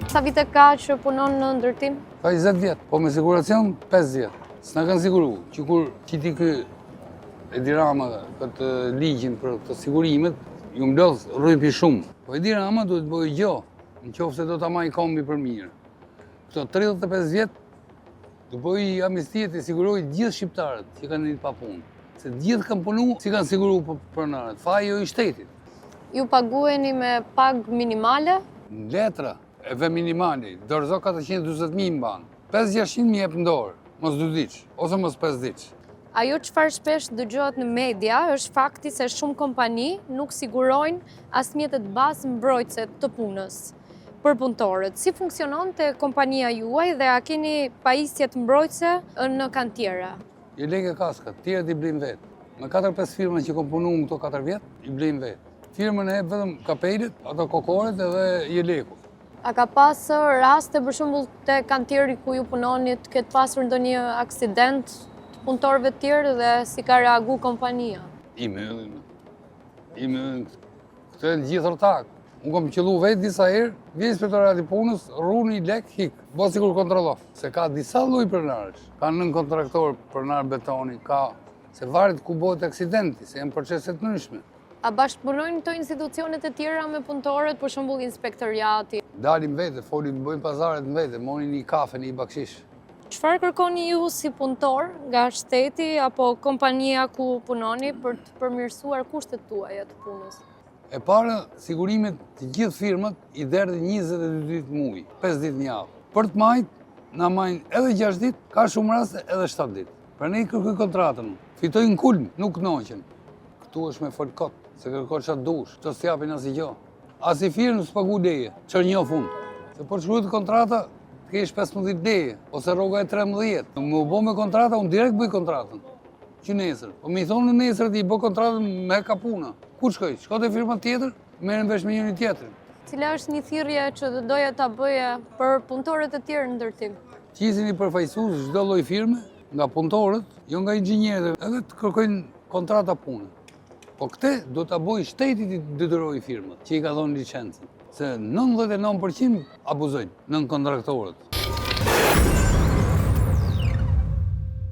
Sa vite ka që punon në ndërtim? Ka 20 vjetë, po me siguracion 5 vjetë. S'na kanë siguru, që kur qiti kë Edi Rama këtë ligjin për të sigurimet, ju mblodh rrëpi shumë. Po Edi Rama duhet të bëjë gjë, në qoftë se do ta marrë kombi për mirë. Këto 35 vjetë do bëjë amnistie të sigurojë gjithë shqiptarët që kanë një pa punë. Se gjithë kanë punu, si kanë siguru pronarët, faji jo i shtetit. Ju pagueni me pagë minimale? Letra e ve minimali, dorëzo 440.000 mban. 5-600.000 jep në dorë, mos 2 diq, ose mos 5 diq. Ajo çfarë shpesh dëgjohet në media është fakti se shumë kompani nuk sigurojnë as mjetet bazë mbrojtëse të punës për punëtorët. Si funksionon të kompania juaj dhe a keni pajisjet mbrojtëse në kantiera? I leke kaskat, tjerët i blejnë vetë. Me 4-5 firma që kom punu në këto 4 vjetë, i blejnë vetë. Firmën e hep vetëm kapelit, ato kokoret edhe i leku. A ka pasë raste për shembull te kantieri ku ju punonit ketë pasur ndonjë aksident të punëtorëve të tjerë dhe si ka reagu kompania? I me ëllin. Këtë e në gjithë rëtak. Unë kom qëllu vetë disa herë, vjen inspektorati punës, rruni lek, hik, bo sikur kontrollof. Se ka disa lloj pronarësh. Ka nën kontraktor pronar betoni, ka se varet ku bëhet aksidenti, se janë procese të ndryshme. A bashkëpunojnë këto institucionet e tjera me punëtorët, për shembull inspektoriati? Dalim vete, folim, bëjmë pazaret në vete, monin një kafe, një bakshish. Çfarë kërkoni ju si punëtor nga shteti apo kompania ku punoni për të përmirësuar kushtet tuaja të punës? E para, sigurimet të gjithë firmat i derdhe 22 ditë muaj, 5 ditë një javë. Për të majtë, na majnë edhe 6 ditë, ka shumë raste edhe 7 ditë. Pra ne i kërkuj kontratën, fitojnë kulm, nuk knoqen. Këtu është me fol kot, se kërkoj çfarë dush, të s'japin asgjë. As i firmë s'pagu leje, çfarë një fund. Se për të shkruajtur kontrata, të kesh 15 leje, ose rroga e 13. Më u bë me kontrata, unë direkt bëj kontratën. Që nesër. Po mi thonë në nesër ti bë kontratën me ka puna. Ku shkoj? Shko te firma tjetër, merren vesh me njëri tjetrin. Cila është një thirrje që doja ta bëja për punëtorët e tjerë në ndërtim? Qisini përfaqësues çdo lloj firme, nga punëtorët, jo nga inxhinierët, edhe të kërkojnë kontrata pune. Po këtë do ta bëjë shteti të detyrojë firmat që i ka dhënë licencën. Se 99% abuzojnë nën kontraktorët.